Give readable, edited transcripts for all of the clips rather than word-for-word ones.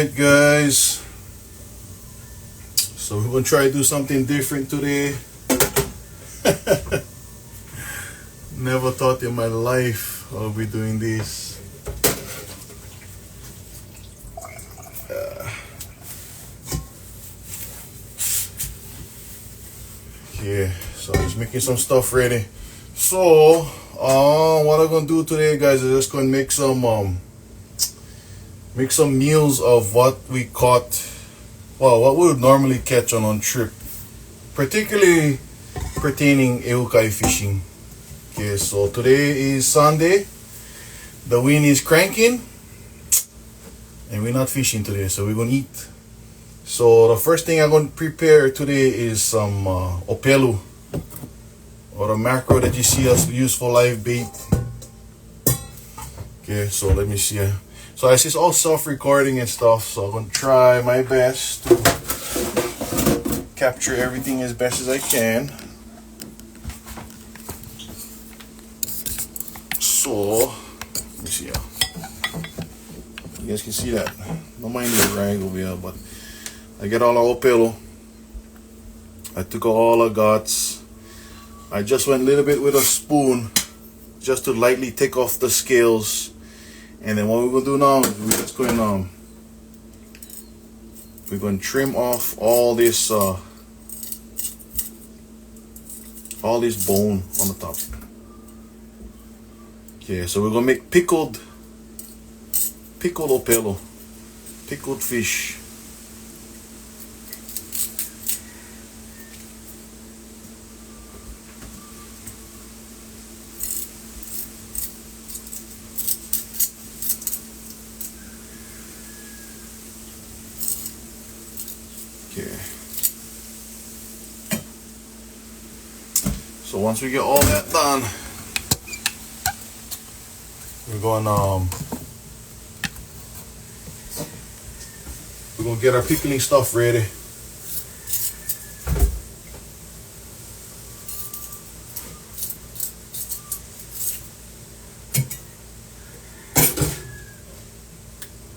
Alright guys, so we're gonna try to do something different today. Never thought in my life I'll be doing this. Okay, so I'm just making some stuff ready. So what I'm gonna do today guys is just gonna make some meals of what we caught, well, what we would normally catch on trip, particularly pertaining eukai fishing. Okay, so today is Sunday, the wind is cranking, and we're not fishing today, so we're gonna eat. So the first thing I'm gonna prepare today is some opelu, or the mackerel that you see us use for live bait. Okay, so let me see. So this is all self-recording and stuff, so I'm gonna try my best to capture everything as best as I can. So let me see. You guys can see that. Don't mind the rag over here, but I get all our opelu. I took out all the guts. I just went a little bit with a spoon just to lightly take off the scales. And then what we're gonna do now is we're just going we're gonna trim off all this bone on the top. Okay, so we're gonna make pickled opelu, pickled fish. Okay. So once we get all that done, we're gonna get our pickling stuff ready.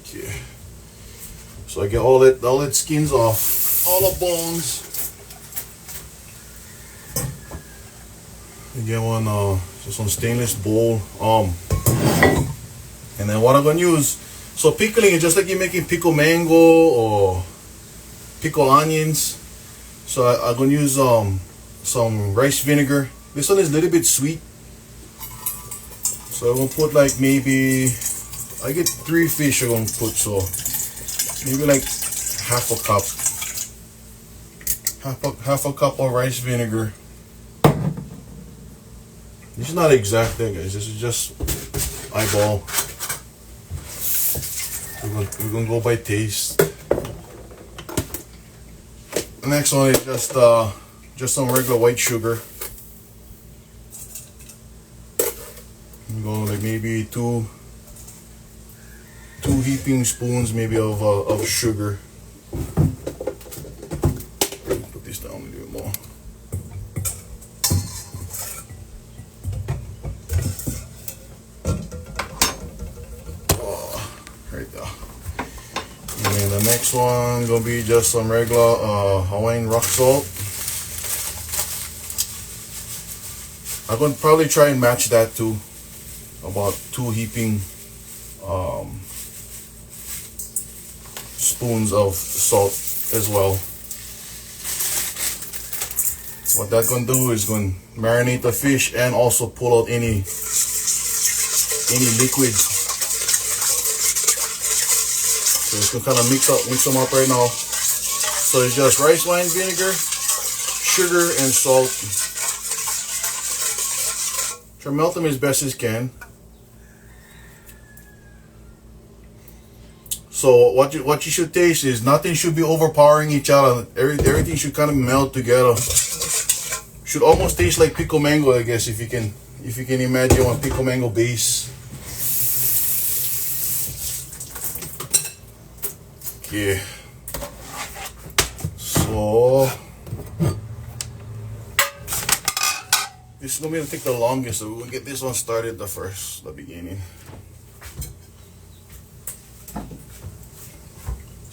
Okay. So I get all that skins off, all the bones. You get one just one stainless bowl. And then what I'm gonna use, so pickling is just like you're making pickle mango or pickle onions. So I'm gonna use some rice vinegar. This one is a little bit sweet, so I'm gonna put like maybe, I get 3 fish I'm gonna put, so maybe like half a cup of rice vinegar. This is not exact there guys, this is just eyeball. We're gonna go by taste. The next one is just some regular white sugar. I'm going like maybe two heaping spoons maybe of sugar. Put this down a little bit more. Right there. And then the next one gonna be just some regular Hawaiian rock salt. I'm gonna probably try and match that too, about 2 heaping spoons of salt as well. What that's gonna do is gonna marinate the fish and also pull out any liquids. So it's gonna kind of mix them up right now. So it's just rice wine vinegar, sugar, and salt. Try to melt them as best as you can. So what you should taste is nothing should be overpowering each other. Everything should kind of melt together. Should almost taste like pickle mango, I guess, if you can imagine one pickle mango base. Okay. So this is gonna take the longest, so we're gonna get this one started the beginning.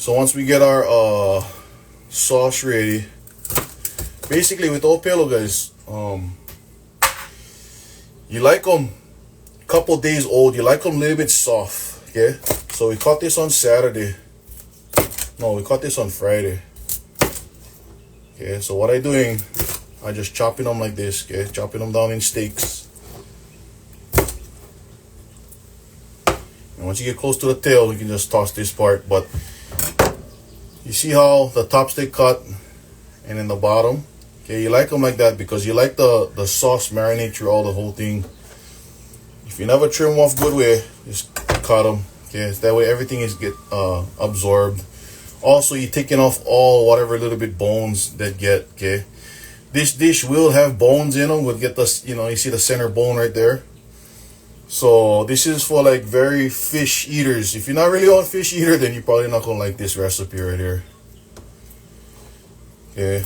So once we get our sauce ready, basically with Opelo, guys, you like them a couple days old. You like them a little bit soft. Okay, so we caught this on Saturday. No, we caught this on Friday. Okay, so what I'm doing, I just chopping them like this. Okay, chopping them down in steaks. And once you get close to the tail, you can just toss this part. But you see how the top steak cut and in the bottom? Okay, you like them like that because you like the sauce marinate through all the whole thing. If you never trim them off good way, just cut them. Okay, that way everything is get absorbed. Also, you're taking off all whatever little bit bones that get. Okay, this dish will have bones in them. We'll get this, you know, you see the center bone right there. So this is for like very fish eaters. If you're not really a fish eater, then you're probably not gonna like this recipe right here. Okay.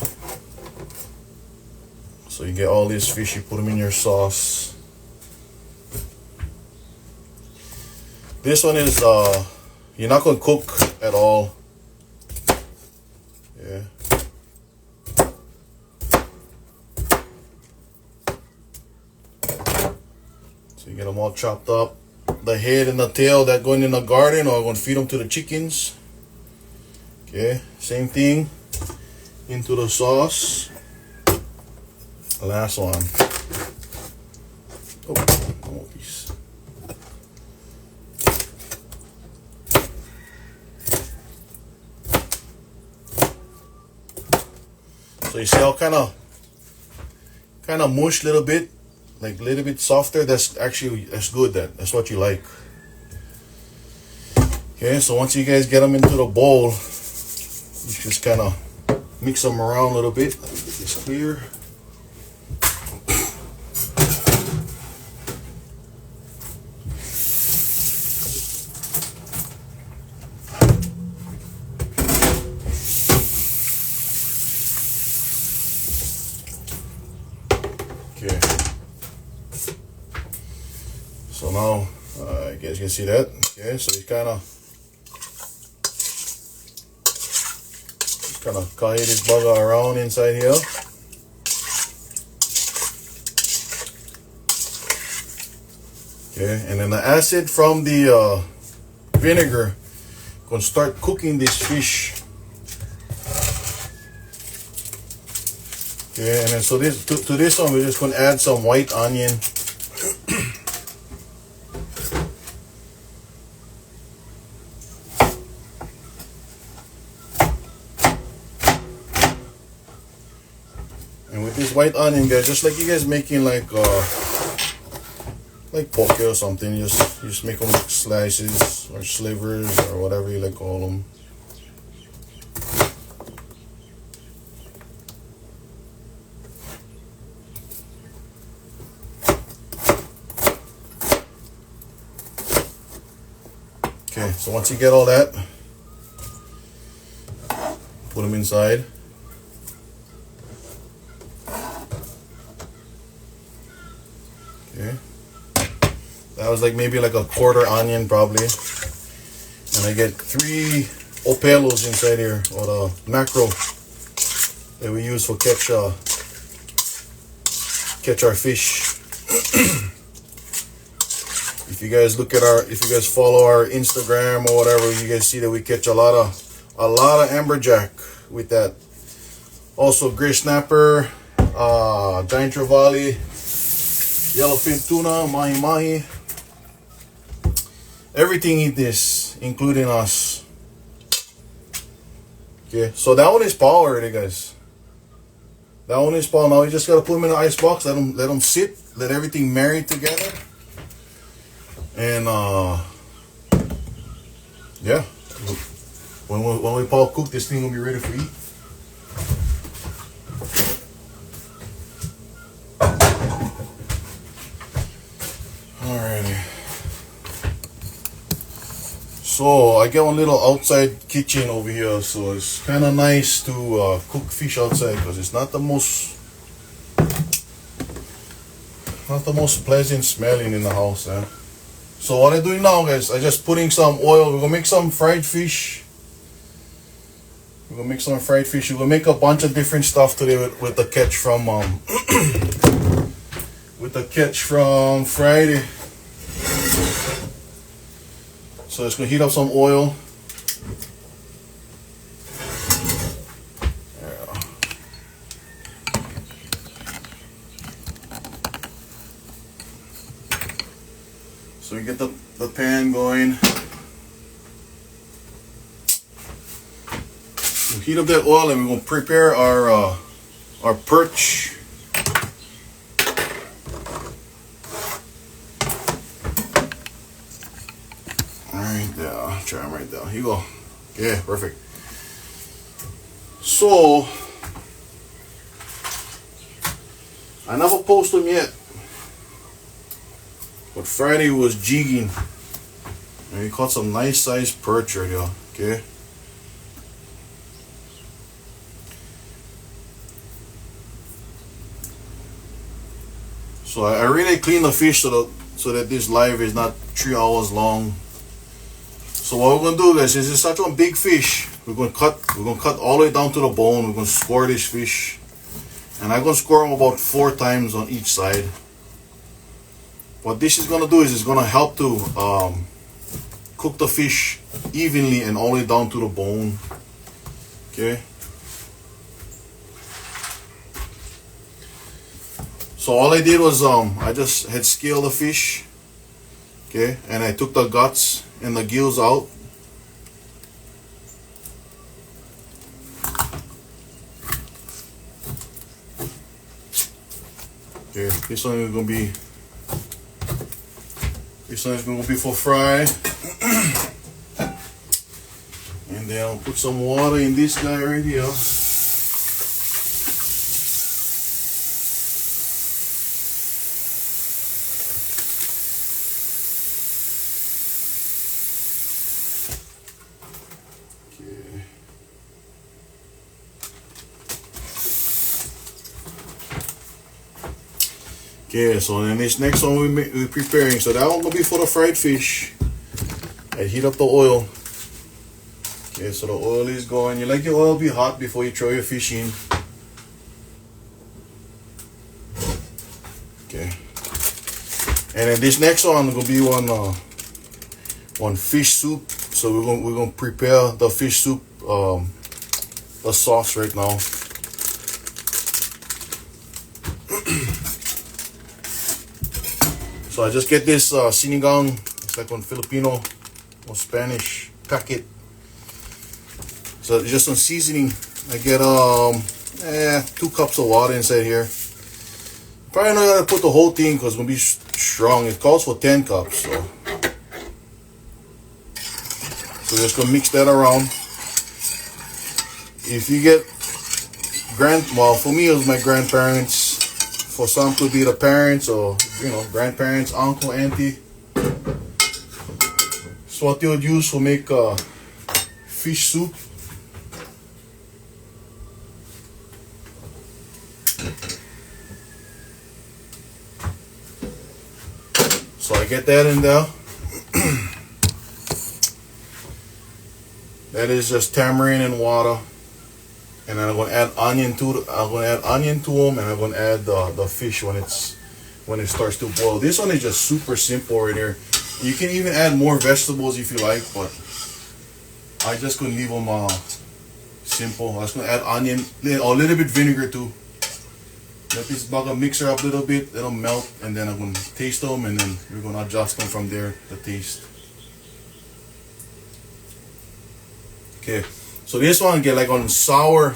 So you get all these fish, you put them in your sauce. This one is you're not gonna cook at all. Yeah. So you get them all chopped up. The head and the tail that going in the garden, or I'm gonna feed them to the chickens. Okay, same thing. Into the sauce. Last one. Oh, more piece. So you see how kind of mush a little bit, like a little bit softer. That's good. That's what you like. Okay, so once you guys get them into the bowl, you just kind of mix them around a little bit. Let me get this clear. Okay. So now, you guys can see that. Okay, so you kind of carry this bugger around inside here. Okay, and then the acid from the vinegar gonna start cooking this fish. Okay, and then so this to this one we're just gonna add some white onion. And with this white onion, guys, just like you guys making like poke or something, you just make them like slices or slivers or whatever you like call them. Okay, so once you get all that, put them inside. Okay, that was like maybe like a quarter onion probably, and I get 3 Opelos inside here, or the mackerel that we use for catch our fish. If you guys follow our Instagram or whatever, you guys see that we catch a lot of amberjack with that. Also gray snapper, giant trevally, yellowfin tuna, mahi. Everything eat this, including us. Okay, so that one is power already, guys. That one is power. Now you just gotta put them in the ice box, let them sit, let everything marinate together. And yeah, when we Paul cook, this thing will be ready for eat. Alrighty. So I got one little outside kitchen over here, so it's kind of nice to cook fish outside because it's not the most pleasant smelling in the house, eh? So what I'm doing now, guys, I just putting some oil. We're gonna make some fried fish. We're gonna make some fried fish. We're gonna make a bunch of different stuff today with the catch from with the catch from Friday. So it's gonna heat up some oil. So we get the pan going. We heat up that oil and we're gonna prepare our perch. Right there. Try them right there. Here you go. Yeah, perfect. So I never post them yet. But Friday was jigging, and we caught some nice sized perch right here, okay? So I really clean the fish so that this live is not 3 hours long. So what we're gonna do, guys, since it's such a big fish, we're gonna cut all the way down to the bone. We're gonna score this fish, and I'm gonna score them about 4 times on each side. What this is gonna do is it's gonna help to cook the fish evenly and all the way down to the bone. Okay. So all I did was I just had scaled the fish. Okay, and I took the guts and the gills out. Okay, this one is gonna be. This one is going to be for fry. And then I'll put some water in this guy right here. Okay, so then this next one we're preparing. So that one will be for the fried fish. I heat up the oil. Okay, so the oil is going. You like your oil to be hot before you throw your fish in. Okay. And then this next one will be one fish soup. So we're gonna prepare the fish soup, the sauce right now. So I just get this sinigang. It's like on Filipino or Spanish packet. So just some seasoning. I get 2 cups of water inside here. Probably not gonna put the whole thing because it's gonna be strong. It calls for 10 cups. So just gonna mix that around. If you get well, for me it was my grandparents. For some could be the parents or grandparents, uncle, auntie. So what they would use to make fish soup. So I get that in there. That is just tamarind and water. And then I'm gonna add onion to them, and I'm gonna add the fish when it starts to boil. This one is just super simple right here. You can even add more vegetables if you like, but I just gonna leave them simple. I'm just gonna add onion, a little bit vinegar too. Let this bugger mix her up a little bit. It'll melt, and then I'm gonna taste them, and then we're gonna adjust them from there. The taste. Okay. So this one get like on sour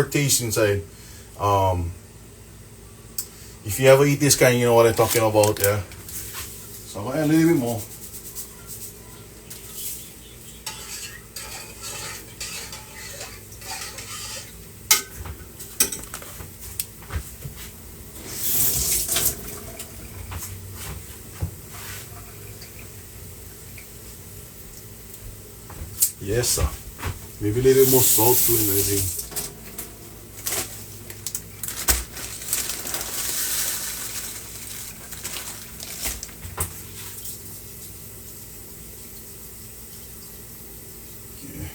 taste inside. If you ever eat this kind, you know what I'm talking about, yeah. So I'm gonna add a little bit more. Yes, sir. Maybe a little bit more salt too in everything. Okay.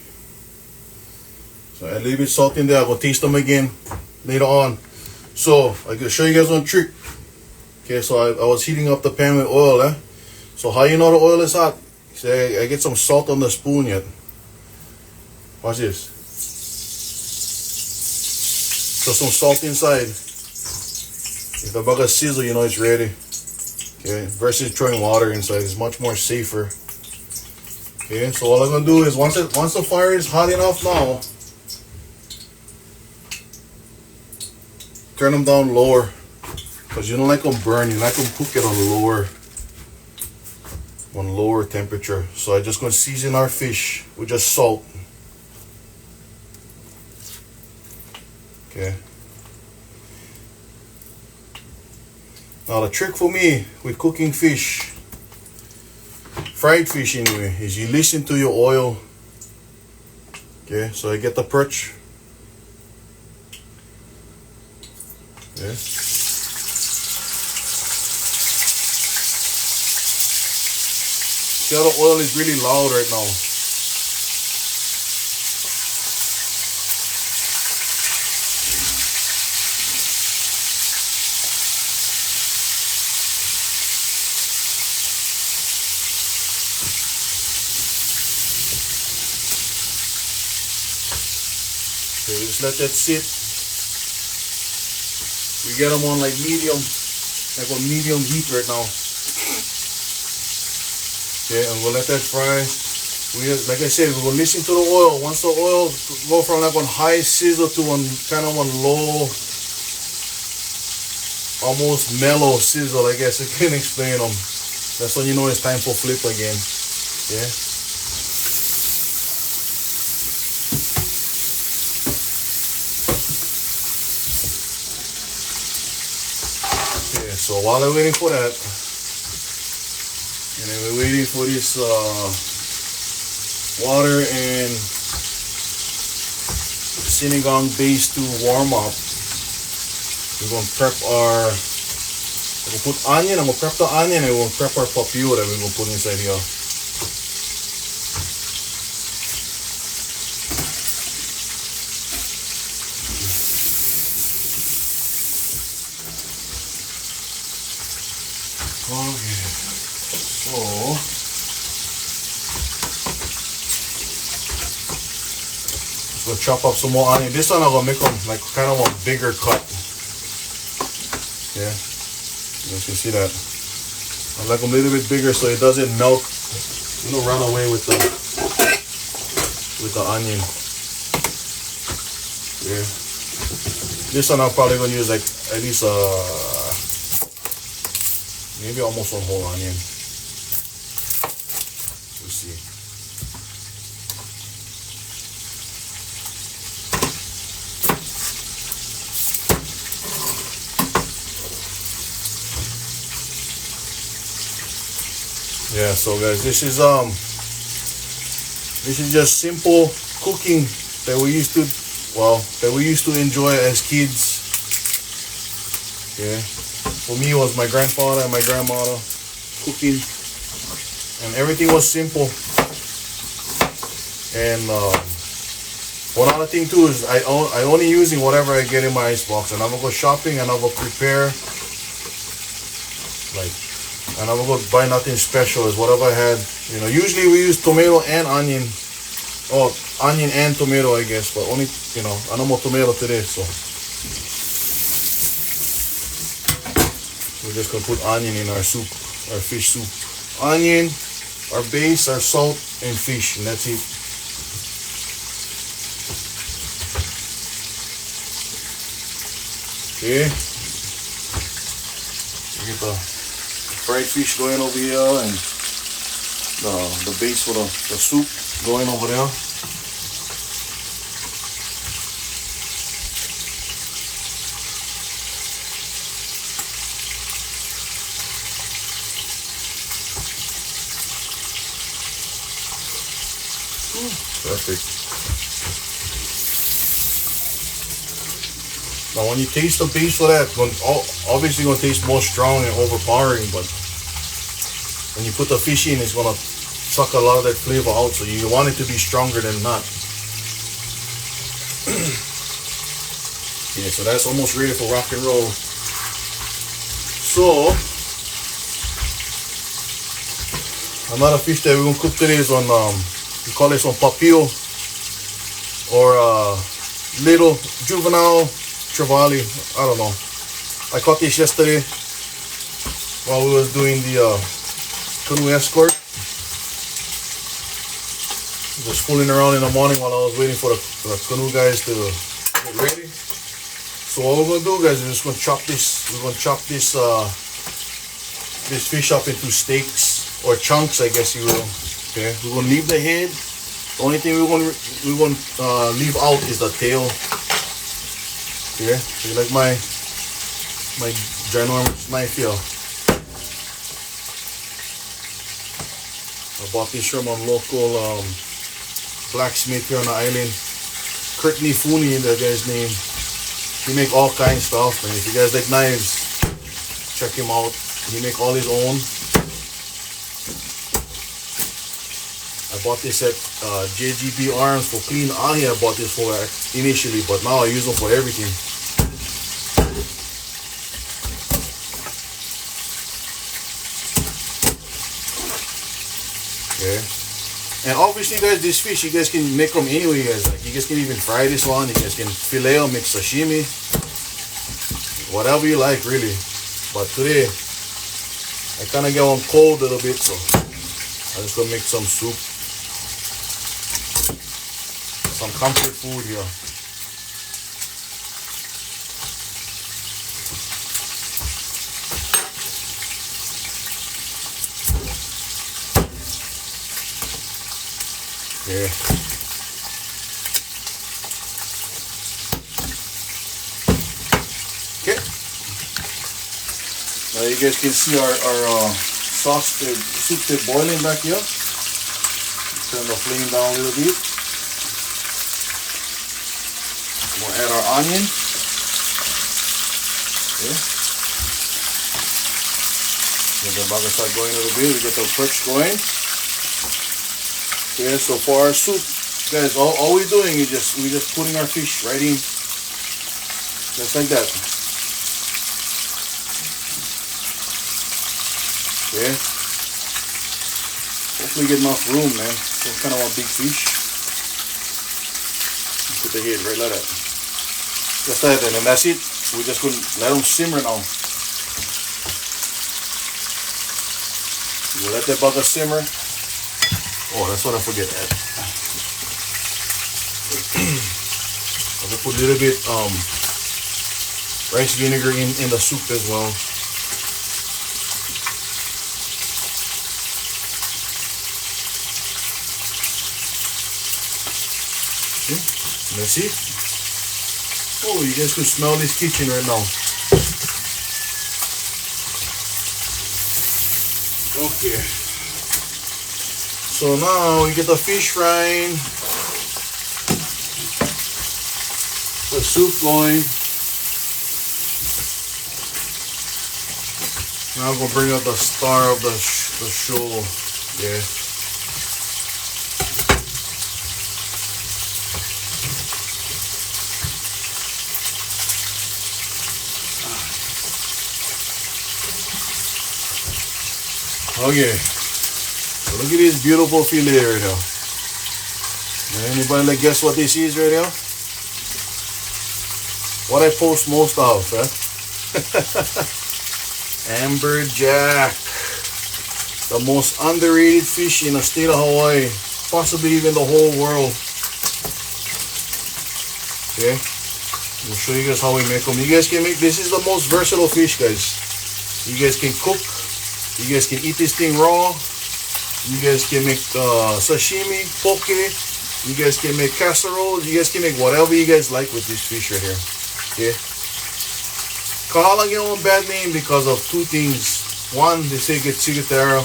So I leave it salt in there. I'm gonna taste them again later on. So I'm gonna show you guys one trick. Okay, so I was heating up the pan with oil. So how you know the oil is hot? Say I get some salt on the spoon yet. Watch this. So some salt inside. If the bugger sizzle, you know it's ready. Okay, versus throwing water inside, it's much more safer. Okay, so all I'm gonna do is once the fire is hot enough now, turn them down lower, because you don't like them burn. You like them cook it on lower temperature. So I'm just gonna season our fish with just salt. Okay. Now the trick for me with cooking fish, fried fish anyway, is you listen to your oil. Okay, so I get the perch. Okay. See how the oil is really loud right now. Okay, just let that sit. We get them on like medium heat right now. Okay, and we'll let that fry. Like I said, we're gonna listen to the oil. Once the oil go from like one high sizzle to one kind of one low, almost mellow sizzle, I guess I can explain them. That's when you know it's time for flip again. Yeah. So while I'm waiting for that, and then we're waiting for this water and sinigang base to warm up, we're going to prep our, I'm going to put onion, I'm going to prep the onion, and we're going to prep our papio that we're going to put inside here. Okay, so we'll chop up some more onion. This one I'm gonna make them like kind of a bigger cut. Yeah, you can see that. I like them a little bit bigger so it doesn't melt. You know, run away with the onion. Yeah, this one I'm probably gonna use like at least maybe almost one whole onion. We'll see. Yeah, so guys, this is just simple cooking that we used to enjoy as kids. Yeah. For me, it was my grandfather and my grandmother cooking, and everything was simple. And one other thing too is I only using whatever I get in my icebox, and I'm gonna go shopping and I'm gonna prepare and I'm gonna go buy nothing special. Is whatever I had. You know, usually we use tomato and onion, or onion and tomato, I guess, but only I no more tomato today, so. We're just gonna put onion in our soup, our fish soup. Onion, our base, our salt, and fish, and that's it. Okay. We get the fried fish going over here, and the base for the soup going over there. Perfect. Now when you taste the base for that, obviously going to taste more strong and overpowering, but when you put the fish in, it's going to suck a lot of that flavor out, so you want it to be stronger than not. Okay, so that's almost ready for rock and roll. So another fish that we're gonna cook today is on we call this on papillo or little juvenile trevally. I don't know. I caught this yesterday while we was doing the canoe escort. Just fooling around in the morning while I was waiting for the canoe guys to get ready. So what we're gonna do, guys, is just gonna chop this. We're gonna chop this this fish up into steaks or chunks, I guess you will. Okay, we're gonna leave the head. The only thing we're gonna leave out is the tail. Okay, so you like my ginormous knife here. I bought this from a local blacksmith here on the island. Courtney Fooney, that guy's name. He make all kinds of stuff, man. If you guys like knives, check him out. He make all his own. I bought this at JGB Arms for clean ahi. I bought this for initially, but now I use them for everything. Okay. And obviously, guys, this fish, you guys can make them anyway, guys. Like, you guys can even fry this one. You guys can fillet or make sashimi. Whatever you like, really. But today, I kind of get on cold a little bit, so I'm just gonna make some soup. Some comfort food here. Okay. Okay. Now you guys can see our soup is boiling back here. Turn the flame down a little bit. We'll add our onion. Okay. Get the butter start going a little bit. We get the perch going. Okay, so for our soup, guys, all we're doing is we're just putting our fish right in, just like that. Okay. Hopefully get enough room, man. So it's kind of a big fish. Put the head right like that. Just like that, and that's it. We're just going to let them simmer now. We'll let that bugger simmer. Oh, that's what I forget to add. I'm gonna put a little bit rice vinegar in the soup as well. Okay, let's see. Oh, you guys can smell this kitchen right now. Okay. So now we get the fish frying, the soup going. Now I'm gonna bring out the star of the show. Yeah. Okay. Look at this beautiful fillet right now. Anybody like guess what this is right now? What I post most of, eh? Amberjack. The most underrated fish in the state of Hawaii. Possibly even the whole world. Okay. We'll show you guys how we make them. You guys can make, this is the most versatile fish, guys. You guys can cook. You guys can eat this thing raw. You guys can make sashimi, poke. You guys can make casseroles. You guys can make whatever you guys like with this fish right here. Okay. Kahala get one bad name because of two things. One, they say it gets ciguatera.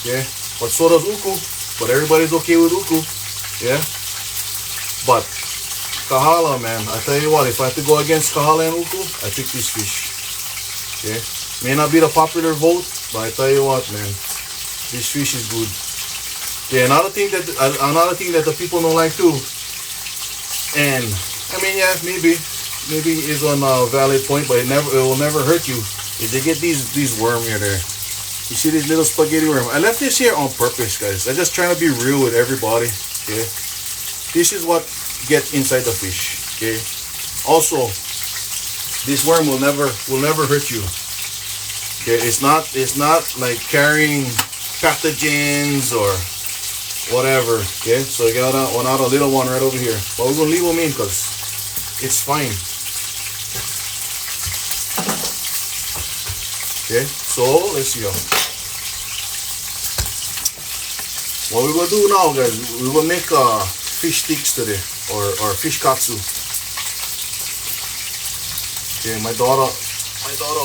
Yeah. But so does uku. But everybody's okay with uku. Yeah. But kahala, man, I tell you what, if I have to go against kahala and uku, I pick this fish. Okay. May not be the popular vote, but I tell you what, man. This fish is good. Yeah, another thing that the people don't like too, and I mean, yeah, maybe maybe is on a valid point, but it will never hurt you if they get these worm here there. You see these little spaghetti worm? I left this here on purpose, guys. I'm just trying to be real with everybody. Okay, this is what gets inside the fish. Okay, also this worm will never hurt you. Okay, it's not like carrying pathogens or whatever. Okay, so you got a little one right over here, but we're gonna leave them in because it's fine. Okay, so let's see. What we're gonna do now, guys, we're gonna make fish sticks today, or fish katsu. Okay, my daughter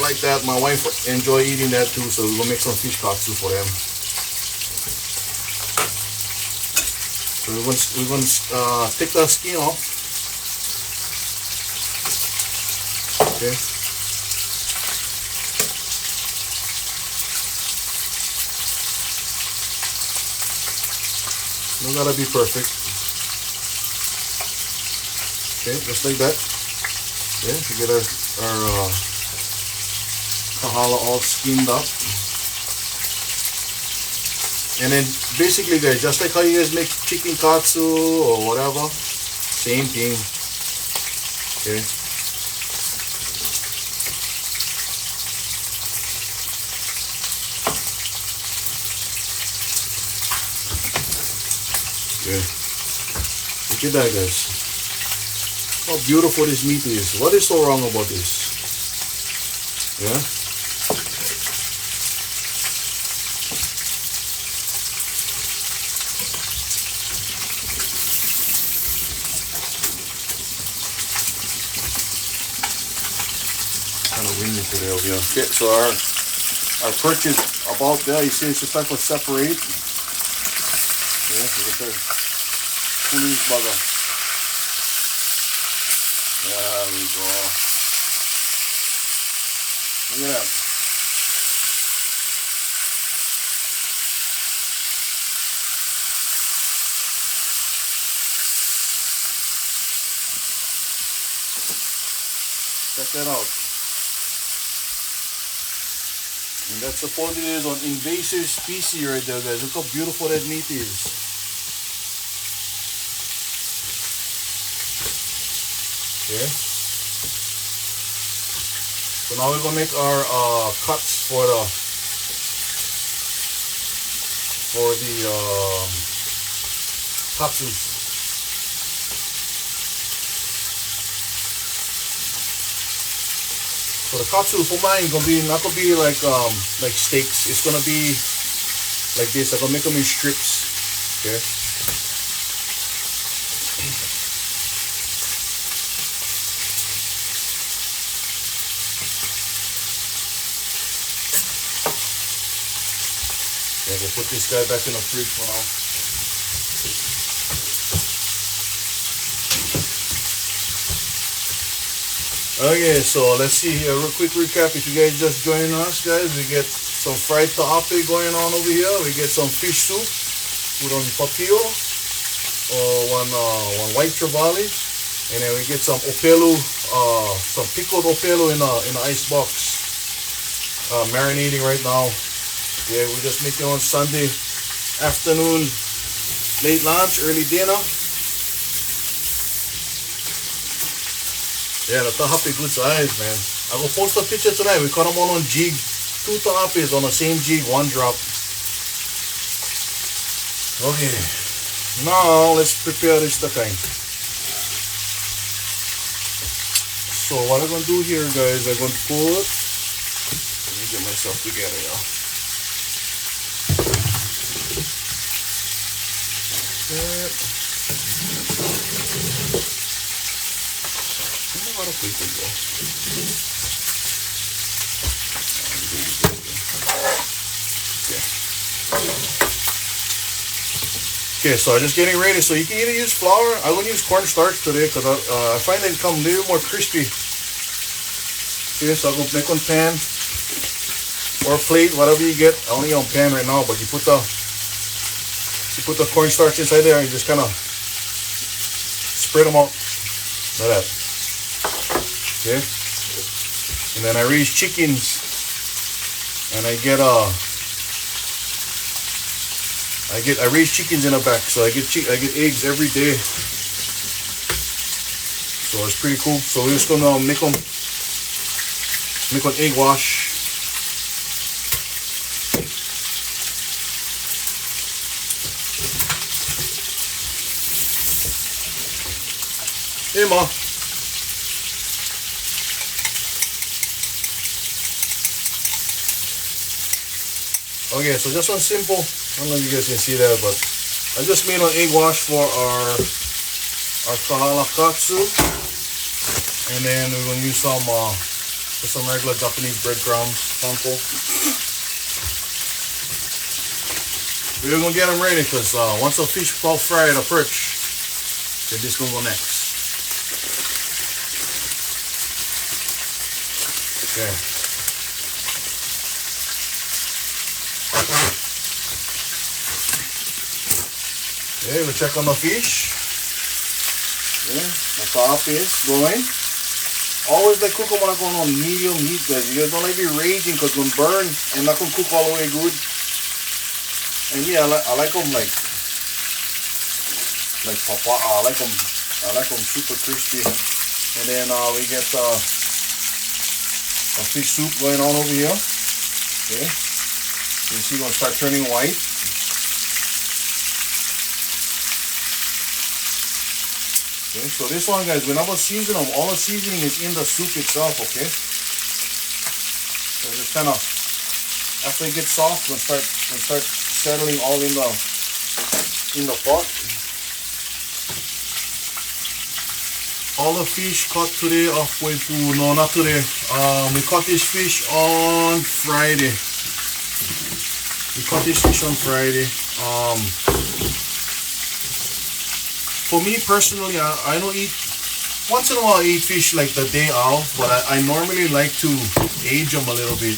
like that. My wife enjoy eating that too, so we're gonna make some fish katsu for them. So we're gonna take the skin off. Okay. Don't gotta be perfect. Okay, just like that. Yeah, we get our kahala all skinned up. And then basically, guys, just like how you guys make chicken katsu or whatever, same thing. Okay. Okay. Look at that, guys. How beautiful this meat is. What is so wrong about this? Yeah. Kind of windy today over here. Okay, so our perch is about there. You see, it's a type of separate. Yeah, so get there. Pull this bugger. There we go. Look at that. Check that out. And that's supposedly is an invasive species right there, guys. Look how beautiful that meat is. Okay. So now we're gonna make our cuts for the katsus. So the katsu for mine gonna be not gonna be like steaks. It's gonna be like this. I'm gonna make them in strips. Okay. Yeah, we'll put this guy back in the fridge for now. Okay, so let's see here, real quick recap. If you guys just joining us, guys, we get some fried ta'ape going on over here. We get some fish soup, put on papillo, or one white trevally, and then we get some opelu, some pickled opelu in a ice box, marinating right now. Yeah, we're just making on Sunday afternoon, late lunch, early dinner. Yeah, the ta'ape good size, man. I will post a picture tonight. We caught them all on jig. 2 ta'apes on the same jig, 1 drop. Okay, now let's prepare this takai. So what I'm gonna do here, guys, I'm gonna put. Let me get myself together, y'all. Okay, so I'm just getting ready. So you can either use flour. I'm gonna use cornstarch today because I find they come a little more crispy. Okay, so I'm gonna make one pan or plate, whatever you get. I only on pan right now, but you put the cornstarch inside there and you just kind of spread them out like that. Okay, and then I raise chickens, and I raise chickens in the back, so I get eggs every day. So it's pretty cool. So we're just gonna make an egg wash. Hey, Ma. Okay, so just one simple, I don't know if you guys can see that, but I just made an egg wash for our kahala katsu. And then we're going to use some regular Japanese breadcrumbs, panko. We're going to get them ready because once the fish all fried, the perch, then this is going to go next. Okay. Okay, we check on the fish. Okay, the top is going. Always like cook them when I'm going on medium heat, guys. You guys don't like be raging because it's going to burn and not going to cook all the way good. And yeah, I like them like papa. I like them super crispy. And then we get a fish soup going on over here. Okay, you see, gonna start turning white. Okay, so this one, guys, whenever season them, all the seasoning is in the soup itself. Okay, so just kind of after it gets soft, we'll start settling all in the pot. All the fish caught today off no, not today. We caught this fish on Friday. For me personally, I don't eat, once in a while I eat fish like the day out, but I normally like to age them a little bit.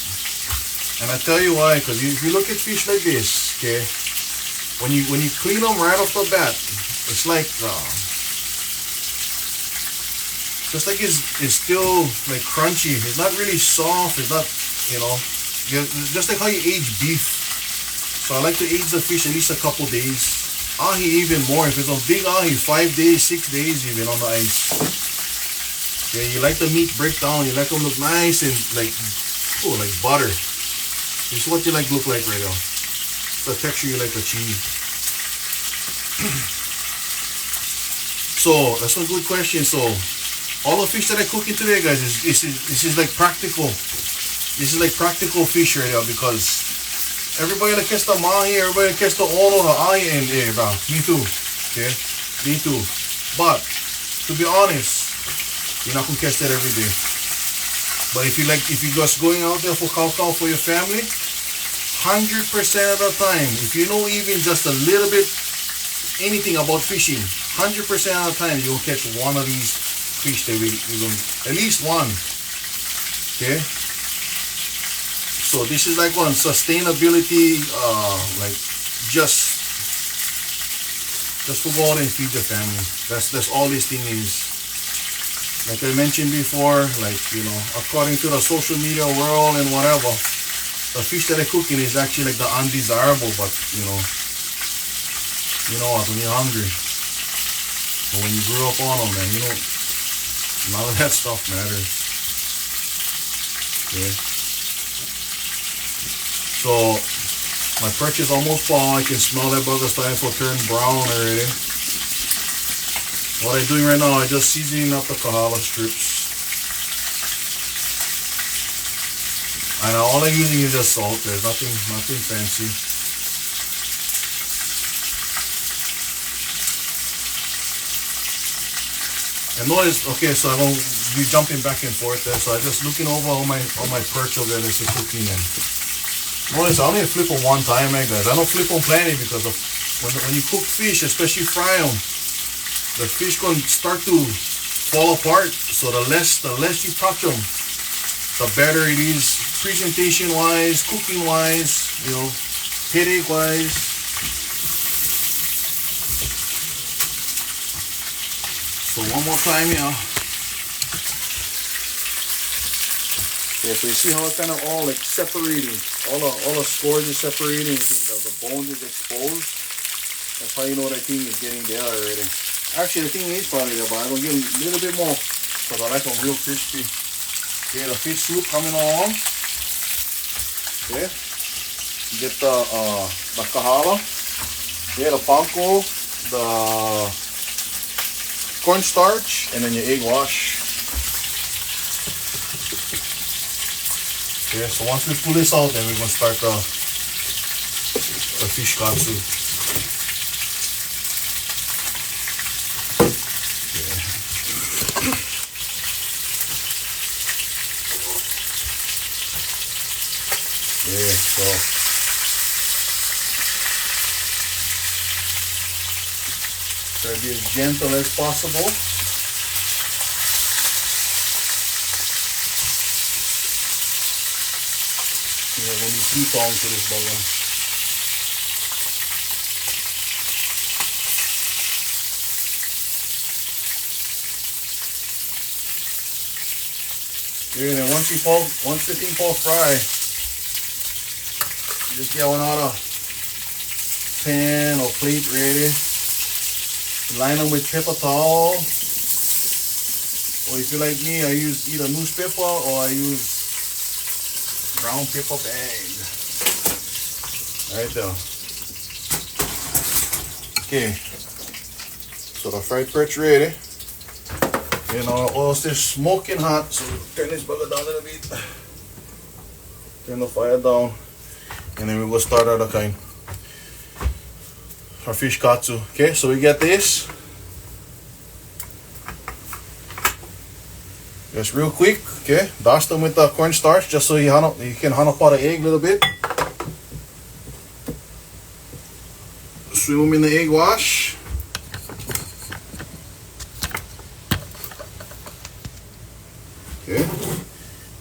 And I tell you why, because if you look at fish like this, okay, when you clean them right off the bat, it's like just like it's still like crunchy. It's not really soft. It's not, just like how you age beef. So I like to age the fish at least a couple days. Ahi even more. If it's a big ahi, 5 days, 6 days even on the ice. Okay, you like the meat break down. You like them look nice and like butter. This is what you like look like right now. It's the texture you like the cheese. So that's a good question. So all the fish that I cook in today, guys, this is like practical. This is like practical fish right now because everybody that catch the mahi, everybody that catch the ono, the ahi, and bro, me too. Okay, me too. But to be honest, you're not gonna catch that every day. But if you're just going out there for cow for your family, 100% of the time, if you know even just a little bit anything about fishing, 100% of the time you'll catch one of these fish that we're going, at least one. Okay, so this is like one sustainability, like just to go out and feed the family. That's all this thing is. Like I mentioned before, like, according to the social media world and whatever, the fish that I'm cooking is actually like the undesirable, but you know what, when you're hungry, but when you grew up on them, man, none of that stuff matters. Okay. So my perch is almost fall. I can smell that bugger starting to turn brown already. What I'm doing right now, I'm just seasoning up the kahala strips. And all I'm using is just salt. There's nothing fancy. And notice, okay, so I'm gonna be jumping back and forth there. So I'm just looking over all my perch over there that's cooking. And notice I only flip them one time, guys. I don't flip them plenty because when you cook fish, especially fry them, the fish gonna start to fall apart. So the less you touch them, the better it is, presentation wise, cooking wise, headache wise. So one more time, Okay, so you see how it's kind of all like separating. All the spores is separating. The bones is exposed. That's how you know that thing is getting there already. Actually, the thing is probably there, but I'm gonna give them a little bit more because I like them real crispy. Okay, the fish soup coming along. Okay, you get the kahala. Okay, the panko, the cornstarch, and then your egg wash. Okay, so once we pull this out, then we're gonna start the fish katsu. Yeah, so try to be as gentle as possible. Yeah, we need 2 tongs for this bugger. Yeah, and then once the thing falls fry, just get one out of pan or plate ready. Line them with paper towel. Or if you like me, I use either newspaper or I use brown paper bag. Right there. Okay. So the fried perch ready. You know, our oil still smoking hot, so turn this bugger down a little bit. Turn the fire down. And then we will start our kind. Our fish katsu. Okay, so we get this. Just real quick, okay? Dust them with the cornstarch just so you can hand up the egg a little bit. Swim them in the egg wash. Okay.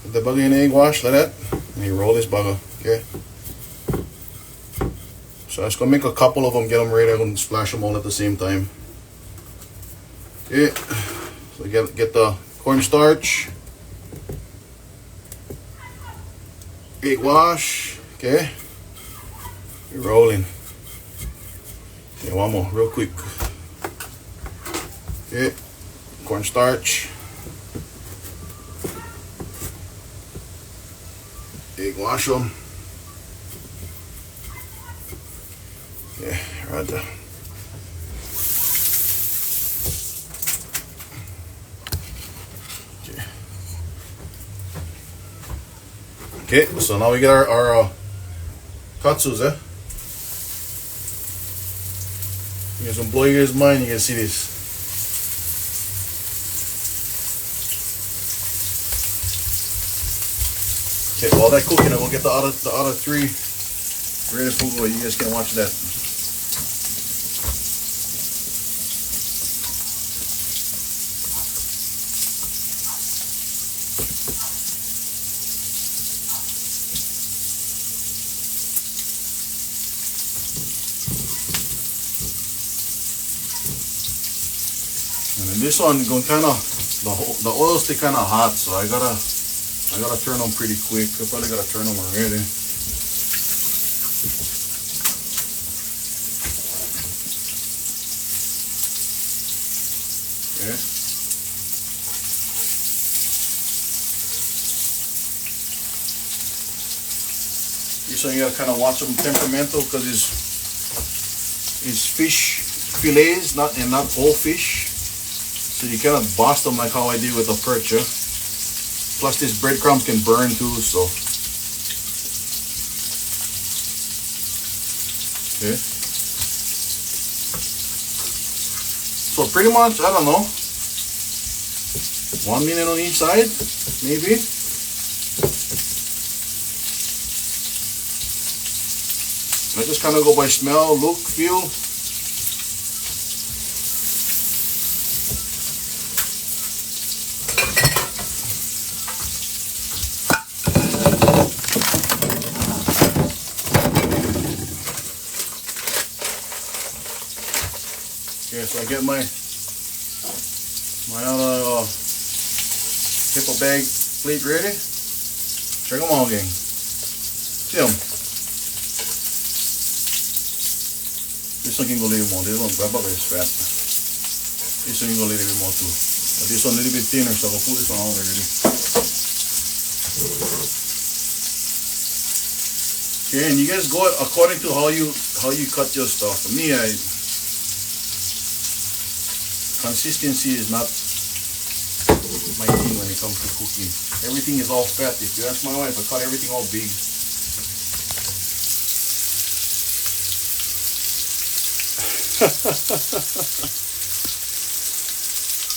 Put the bugger in the egg wash like that. And you roll this bugger, okay? So I'm just gonna make a couple of them, get them ready. I'm gonna splash them all at the same time. Okay. So get the cornstarch, egg wash, okay? You're rolling. Okay, one more, real quick. Okay, cornstarch, egg wash them. Yeah, right there. Okay, so now we get our katsus, eh? You guys will blow your mind, you can see this. Okay, while that cooking, I will get the other 3 ready for go. You guys can watch that. And this one going kind of the oils stay kind of hot, so I gotta turn them pretty quick. I probably gotta turn them already. Okay. This one you gotta kind of watch them temperamental because it's fish fillets, not whole fish. So you cannot bust them like how I did with the perch. Yeah? Plus this breadcrumbs can burn too, so. Okay. So pretty much, I don't know, 1 minute on each side, maybe. I just kind of go by smell, look, feel. Okay, so I get my other paper bag plate ready. Check them out, gang. See them? This one can go a little more. This one, grab up is fat. This one can go a little bit more too. But this one a little bit thinner, so I'll pull this one out already. Okay, and you guys go according to how you cut your stuff. For me, consistency is not my thing when it comes to cooking. Everything is all fat. If you ask my wife, I cut everything all big.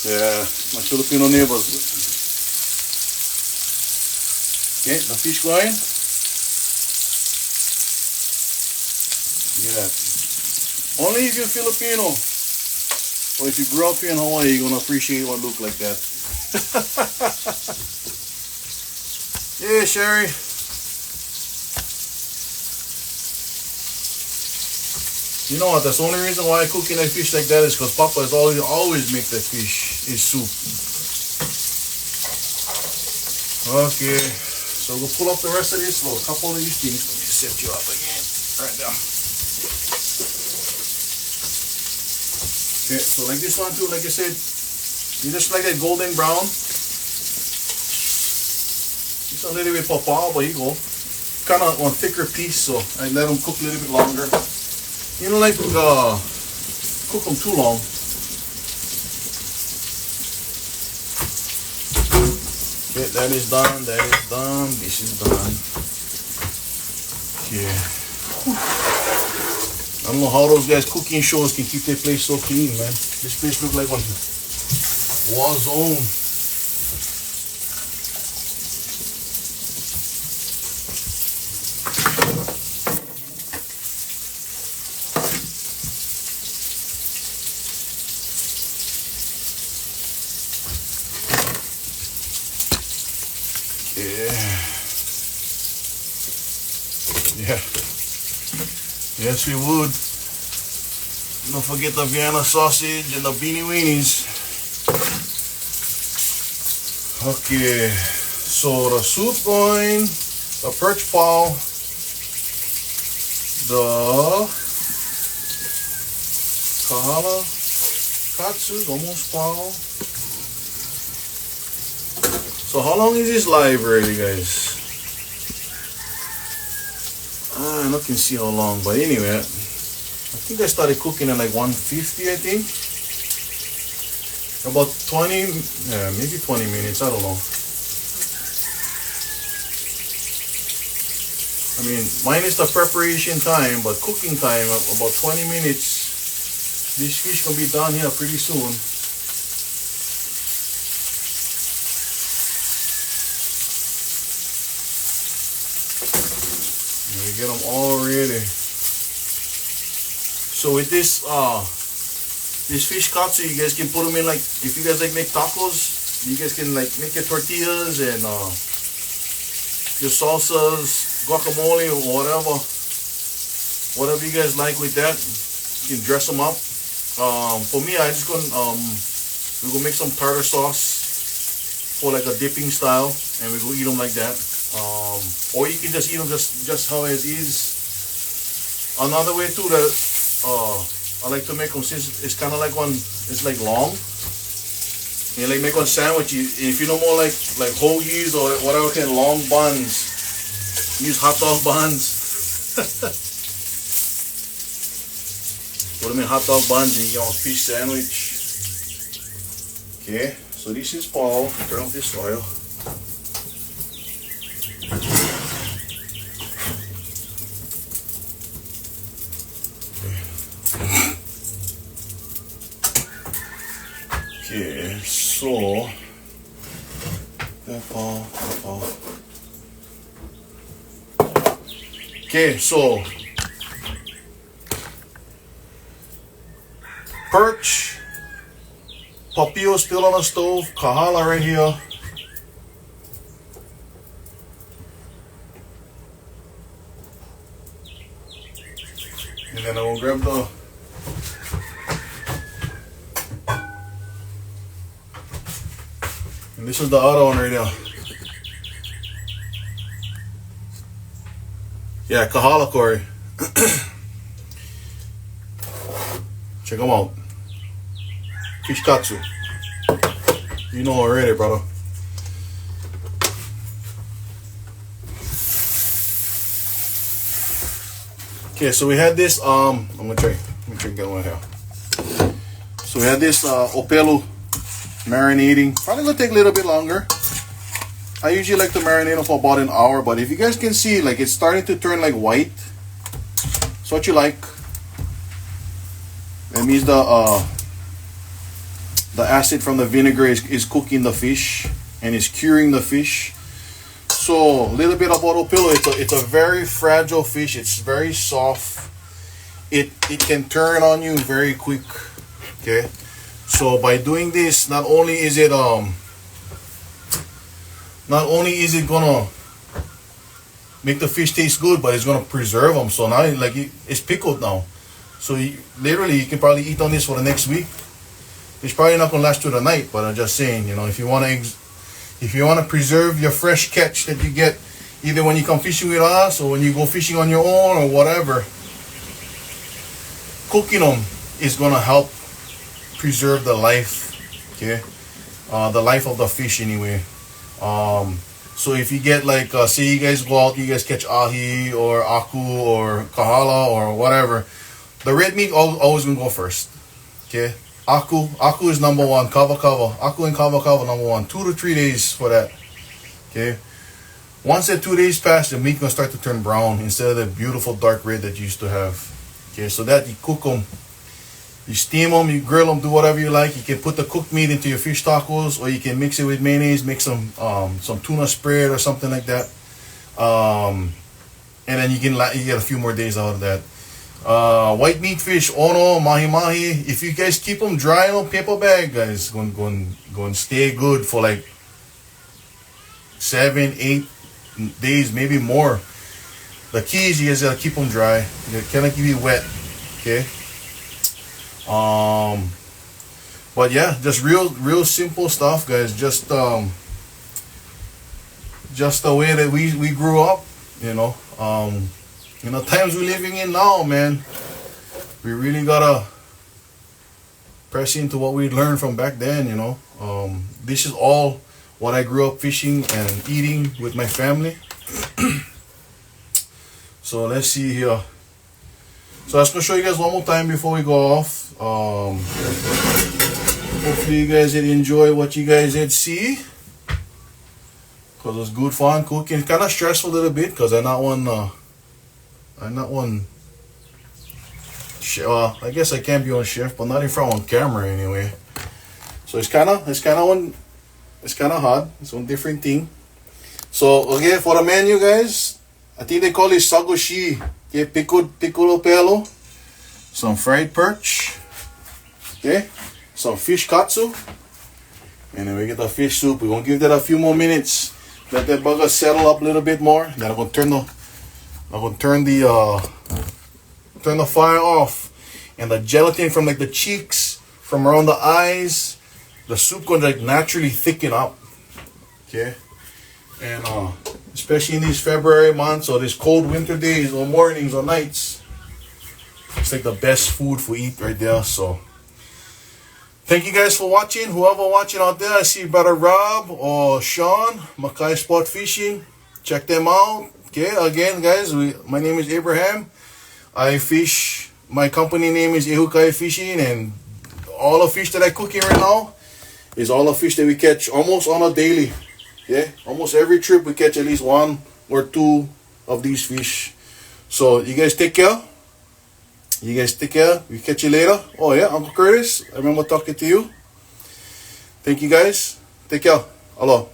Yeah, my Filipino neighbors. Okay, the fish going. Yeah. Only if you're Filipino or if you grew up here in Hawaii, you're gonna appreciate what look like that. Yeah, Sherry. You know what? That's the only reason why I cook in a fish like that is because Papa is always make that fish his soup. Okay, so we'll pull up the rest of this. Well, a couple of these things. Let me set you up again. Right now. Okay, so like this one too. Like I said, you just like that golden brown. It's a little bit papa, but you go. Kind of on thicker piece, so I let them cook a little bit longer. You don't like cook them too long. Okay, that is done. That is done. This is done. Yeah. I don't know how those guys cooking shows can keep their place so clean, man. This place look like one war zone. Yeah. Yes, we would. Don't forget the Vienna sausage and the beanie weenies. Okay, so the soup going, the perch paw, the kahala katsu almost paw. So how long is this live already, guys? I can see how long, but anyway, I think I started cooking at like 150, I think. About 20, maybe 20 minutes, I don't know. I mean, minus the preparation time, but cooking time, about 20 minutes. This fish will be done here pretty soon. Get them all ready. So with this this fish katsu, you guys can put them in, like, if you guys like make tacos, you guys can like make your tortillas and your salsas, guacamole, or whatever you guys like with that. You can dress them up. For me, I just gonna we're gonna make some tartar sauce for like a dipping style, and we're gonna eat them like that. Or you can just eat them just how it is. Another way too that I like to make them, since it's kind of like it's like long. You like make one sandwich. If you know more like hoagies or whatever kind of long buns, use hot dog buns. Put them in hot dog buns and you get a fish sandwich. Okay, so this is Paul. Turn off this oil. Okay, so okay, so perch, papillo still on the stove, kahala right here. And then I will grab the and this is the other one right now. Yeah, Kahala Corey. Check them out. Fish katsu. You know already, brother. Okay, so we had this. I'm gonna try. Let me try and get one here. So we had this opelu marinating. Probably gonna take a little bit longer. I usually like to marinate them for about an hour, but if you guys can see, like it's starting to turn like white. It's what you like. That means the acid from the vinegar is cooking the fish and is curing the fish. So a little bit about opelu. It's a very fragile fish. It's very soft. It can turn on you very quick. Okay. So by doing this, not only is it gonna make the fish taste good, but it's gonna preserve them. So now like it's pickled now. So literally you can probably eat on this for the next week. It's probably not gonna last through the night, but I'm just saying, you know, if you wanna preserve your fresh catch that you get either when you come fishing with us or when you go fishing on your own or whatever, cooking them is gonna help preserve the life, okay, the life of the fish anyway. So if you get like say you guys go out, you guys catch ahi or aku or kahala or whatever, the red meat always gonna go first, okay. Aku is number one. Kava aku and kava number one. 2 to 3 days for that, okay. Once that 2 days pass, the meat gonna start to turn brown instead of the beautiful dark red that you used to have, okay. So that you cook them, you steam them, you grill them, do whatever you like. You can put the cooked meat into your fish tacos, or you can mix it with mayonnaise, make some tuna spread or something like that, and then you get a few more days out of that. White meat fish, ono, mahi. If you guys keep them dry on paper bag, guys, going stay good for like 7-8 days, maybe more. The key is you guys gotta keep them dry. You cannot keep it wet, okay. But yeah, just real simple stuff, guys. Just the way that we grew up, you know. In the times we're living in now, man, we really gotta press into what we learned from back then, you know. This is all what I grew up fishing and eating with my family. So let's see here. So I was gonna show you guys one more time before we go off. Hopefully you guys did enjoy what you guys did see, cause it was good fun cooking. Kind of stressful a little bit, cause I'm not one I guess I can be on chef, but not in front on camera anyway. So it's kind of hard. It's one different thing. So okay, for the menu, guys, I think they call it sagoshi. Okay, pickled opelu, some fried perch, okay, some fish katsu, and then we get the fish soup. We're gonna give that a few more minutes. Let that bugger settle up a little bit more. Then I'm gonna turn the fire off, and the gelatin from like the cheeks, from around the eyes, the soup gonna like naturally thicken up, okay. And especially in these February months or these cold winter days or mornings or nights, it's like the best food for eat right there. So thank you guys for watching. Whoever watching out there, I see Brother Rob or Sean, Makai Sport Fishing. Check them out. Okay, again, guys, my name is Abraham. I fish. My company name is Ehukai Fishing, and all the fish that I cook here right now is all the fish that we catch almost on a daily. Yeah, almost every trip we catch at least 1 or 2 of these fish. So you guys take care. We catch you later. Oh yeah, Uncle Curtis, I remember talking to you. Thank you guys. Take care. Hello.